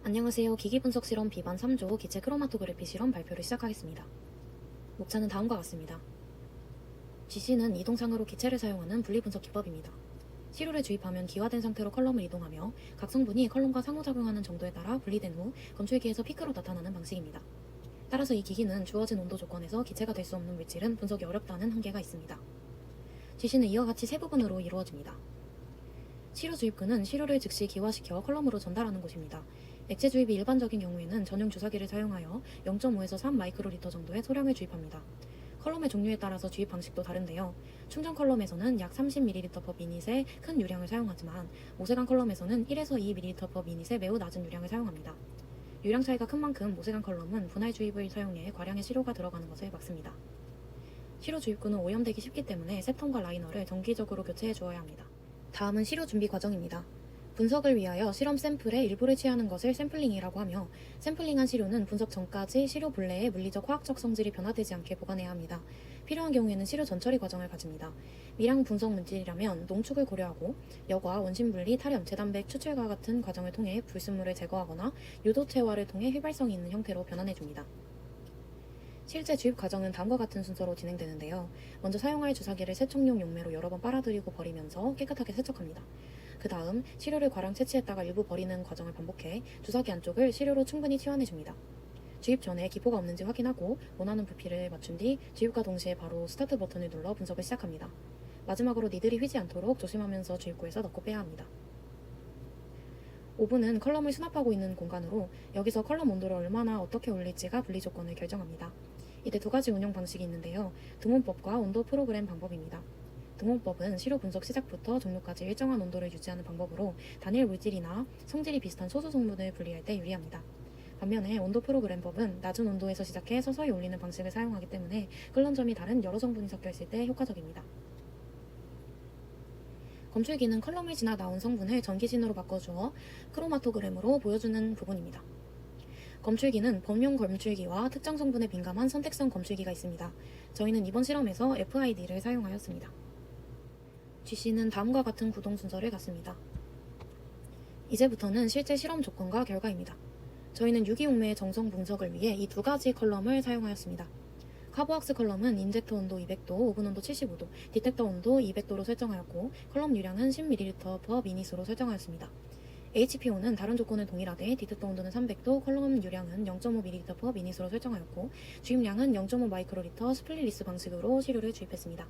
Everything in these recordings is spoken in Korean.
안녕하세요. 기기분석 실험 비반 3조 기체 크로마토그래피 실험 발표를 시작하겠습니다. 목차는 다음과 같습니다. GC는 이동상으로 기체를 사용하는 분리분석 기법입니다. 시료를 주입하면 기화된 상태로 컬럼을 이동하며 각 성분이 컬럼과 상호작용하는 정도에 따라 분리된 후 검출기에서 피크로 나타나는 방식입니다. 따라서 이 기기는 주어진 온도 조건에서 기체가 될 수 없는 물질은 분석이 어렵다는 한계가 있습니다. GC는 이와 같이 세 부분으로 이루어집니다. 시료 주입구는 시료를 즉시 기화시켜 컬럼으로 전달하는 곳입니다. 액체 주입이 일반적인 경우에는 전용 주사기를 사용하여 0.5에서 3 마이크로리터 정도의 소량을 주입합니다. 컬럼의 종류에 따라서 주입 방식도 다른데요. 충전 컬럼에서는 약 30ml/미닛의 큰 유량을 사용하지만 모세관 컬럼에서는 1에서 2ml/미닛의 매우 낮은 유량을 사용합니다. 유량 차이가 큰 만큼 모세관 컬럼은 분할 주입을 사용해 과량의 시료가 들어가는 것을 막습니다. 시료 주입구는 오염되기 쉽기 때문에 셉텀과 라이너를 정기적으로 교체해 주어야 합니다. 다음은 시료 준비 과정입니다. 분석을 위하여 실험 샘플의 일부를 취하는 것을 샘플링이라고 하며, 샘플링한 시료는 분석 전까지 시료 본래의 물리적 화학적 성질이 변화되지 않게 보관해야 합니다. 필요한 경우에는 시료 전처리 과정을 가집니다. 미량 분석 물질이라면 농축을 고려하고 여과, 원심분리, 탈염, 재단백, 추출과 같은 과정을 통해 불순물을 제거하거나 유도체화를 통해 휘발성이 있는 형태로 변환해줍니다. 실제 주입 과정은 다음과 같은 순서로 진행되는데요. 먼저 사용할 주사기를 세척용 용매로 여러 번 빨아들이고 버리면서 깨끗하게 세척합니다. 그 다음 시료를 과량 채취했다가 일부 버리는 과정을 반복해 주사기 안쪽을 시료로 충분히 치환해줍니다. 주입 전에 기포가 없는지 확인하고 원하는 부피를 맞춘 뒤 주입과 동시에 바로 스타트 버튼을 눌러 분석을 시작합니다. 마지막으로 니들이 휘지 않도록 조심하면서 주입구에서 넣고 빼야 합니다. 오븐은 컬럼을 수납하고 있는 공간으로 여기서 컬럼 온도를 얼마나 어떻게 올릴지가 분리 조건을 결정합니다. 이때 두 가지 운영 방식이 있는데요. 등온법과 온도 프로그램 방법입니다. 등온법은 시료 분석 시작부터 종료까지 일정한 온도를 유지하는 방법으로 단일 물질이나 성질이 비슷한 소수 성분을 분리할 때 유리합니다. 반면에 온도 프로그램법은 낮은 온도에서 시작해 서서히 올리는 방식을 사용하기 때문에 끓는 점이 다른 여러 성분이 섞여 있을 때 효과적입니다. 검출기는 컬럼을 지나 나온 성분을 전기신호로 바꿔주어 크로마토그램으로 보여주는 부분입니다. 검출기는 범용 검출기와 특정 성분에 민감한 선택성 검출기가 있습니다. 저희는 이번 실험에서 FID를 사용하였습니다. GC는 다음과 같은 구동 순서를 갖습니다. 이제부터는 실제 실험 조건과 결과입니다. 저희는 유기용매의 정성 분석을 위해 이 두 가지 컬럼을 사용하였습니다. 카보왁스 컬럼은 인젝터 온도 200도, 오븐 온도 75도, 디텍터 온도 200도로 설정하였고 컬럼 유량은 10ml/미닛으로 설정하였습니다. HPO는 다른 조건은 동일하되 디텍터 온도는 300도, 컬럼 유량은 0.5ml/미닛으로 설정하였고 주입량은 0.5 마이크로리터 스플릿리스 방식으로 시료를 주입했습니다.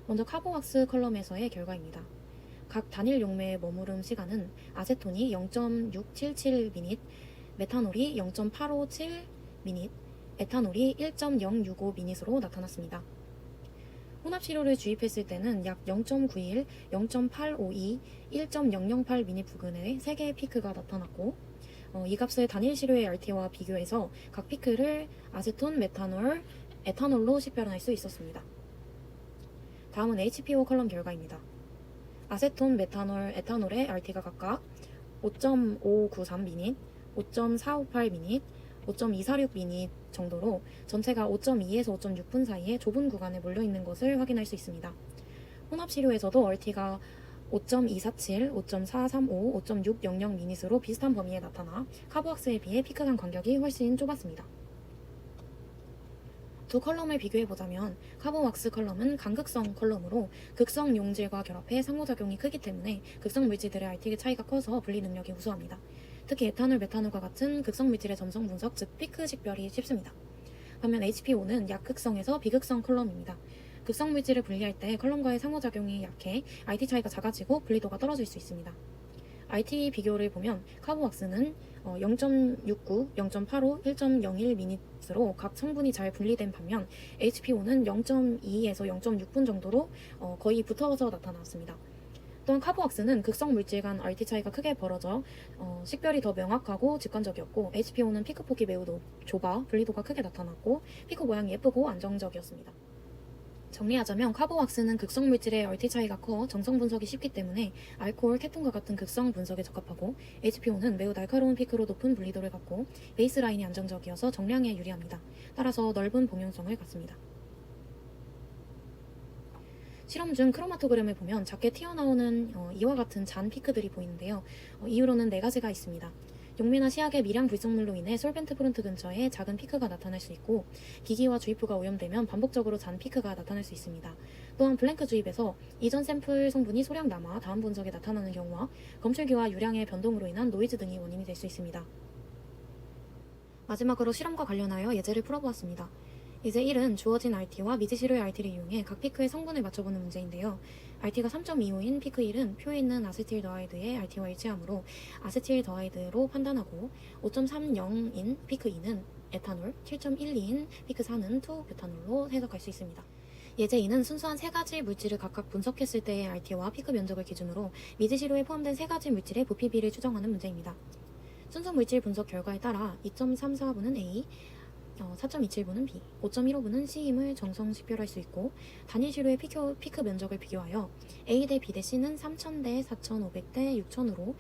먼저 카보왁스 컬럼에서의 결과입니다. 각 단일 용매의 머무름 시간은 아세톤이 0.677미닛, 메탄올이 0.857미닛, 에탄올이 1.065미닛으로 나타났습니다. 혼합시료를 주입했을 때는 약 0.91, 0.852, 1.008미닛 부근에 3개의 피크가 나타났고, 이 값을 단일 시료의 RT와 비교해서 각 피크를 아세톤, 메탄올, 에탄올로 식별할 수 있었습니다. 다음은 HPO 컬럼 결과입니다. 아세톤, 메탄올, 에탄올의 RT가 각각 5.593미닛, 5.458미닛, 5.246미닛 정도로 전체가 5.2에서 5.6분 사이에 좁은 구간에 몰려있는 것을 확인할 수 있습니다. 혼합시료에서도 RT가 5.247, 5.435, 5.600미닛으로 비슷한 범위에 나타나 카보왁스에 비해 피크 간 간격이 훨씬 좁았습니다. 두 컬럼을 비교해보자면 카보왁스 컬럼은 간극성 컬럼으로 극성 용질과 결합해 상호작용이 크기 때문에 극성 물질들의 RT 차이가 커서 분리 능력이 우수합니다. 특히 에탄올, 메탄올과 같은 극성 물질의 점성 분석, 즉 피크 식별이 쉽습니다. 반면 HPO는 약극성에서 비극성 컬럼입니다. 극성 물질을 분리할 때 컬럼과의 상호작용이 약해 RT 차이가 작아지고 분리도가 떨어질 수 있습니다. RT 비교를 보면 카보왁스는 0.69, 0.85, 1.01미닛으로 각 성분이 잘 분리된 반면 HPO는 0.2에서 0.6분 정도로 거의 붙어서 나타났습니다. 또한 카보왁스는 극성 물질 간 RT 차이가 크게 벌어져 식별이 더 명확하고 직관적이었고 HPO는 피크폭이 매우 좁아 분리도가 크게 나타났고 피크 모양이 예쁘고 안정적이었습니다. 정리하자면 카보왁스는 극성 물질의 RT 차이가 커 정성 분석이 쉽기 때문에 알코올, 케톤과 같은 극성 분석에 적합하고 HPO는 매우 날카로운 피크로 높은 분리도를 갖고 베이스라인이 안정적이어서 정량에 유리합니다. 따라서 넓은 봉용성을 갖습니다. 실험 중 크로마토그램을 보면 작게 튀어나오는 이와 같은 잔 피크들이 보이는데요. 이유로는 4가지가 있습니다. 용매나 시약의 미량 불성물로 인해 솔벤트 프론트 근처에 작은 피크가 나타날 수 있고 기기와 주입부가 오염되면 반복적으로 잔 피크가 나타날 수 있습니다. 또한 블랭크 주입에서 이전 샘플 성분이 소량 남아 다음 분석에 나타나는 경우와 검출기와 유량의 변동으로 인한 노이즈 등이 원인이 될 수 있습니다. 마지막으로 실험과 관련하여 예제를 풀어보았습니다. 예제 1은 주어진 RT와 미지시로의 RT를 이용해 각 피크의 성분을 맞춰보는 문제인데요. RT가 3.25인 피크 1은 표에 있는 아세틸더하이드의 RT와 일치하므로 아세틸더하이드로 판단하고 5.30인 피크 2는 에탄올, 7.12인 피크 4는 2뷰타놀로 해석할 수 있습니다. 예제 2는 순수한 세 가지 물질을 각각 분석했을 때의 RT와 피크 면적을 기준으로 미지시로에 포함된 세 가지 물질의 부피비를 추정하는 문제입니다. 순수 물질 분석 결과에 따라 2.34분은 A, 4.27분은 B, 5.15분은 C임을 정성 식별할 수 있고 단일 시료의 피크 면적을 비교하여 A 대 B 대 C는 3000대 4500대 6000으로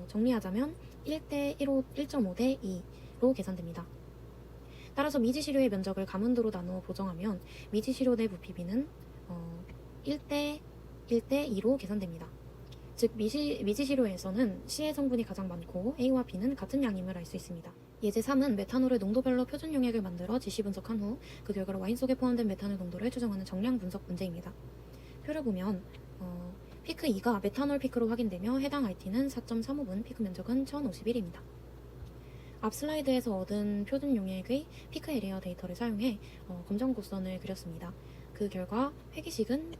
정리하자면 1대 1.5대 2로 계산됩니다. 따라서 미지시료의 면적을 가문도로 나누어 보정하면 미지시료 내 부피비는 1대 2로 계산됩니다. 즉 미지시료에서는 C의 성분이 가장 많고 A와 B는 같은 양임을 알 수 있습니다. 예제 3은 메탄올의 농도별로 표준 용액을 만들어 지시 분석한 후 그 결과로 와인 속에 포함된 메탄올 농도를 추정하는 정량 분석 문제입니다. 표를 보면 피크 2가 메탄올 피크로 확인되며 해당 RT는 4.35분, 피크 면적은 1051입니다. 앞 슬라이드에서 얻은 표준 용액의 피크 에리어 데이터를 사용해 검정 곡선을 그렸습니다. 그 결과 회기식은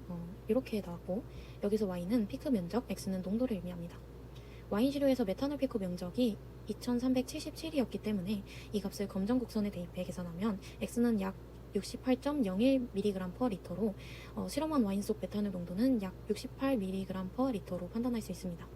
이렇게 나왔고 여기서 Y는 피크 면적, X는 농도를 의미합니다. 와인 시료에서 메탄올 피크 면적이 2377이었기 때문에 이 값을 검정 곡선에 대입해 계산하면 X는 약 68.01mg/L로 실험한 와인 속 메탄올 농도는 약 68mg/L로 판단할 수 있습니다.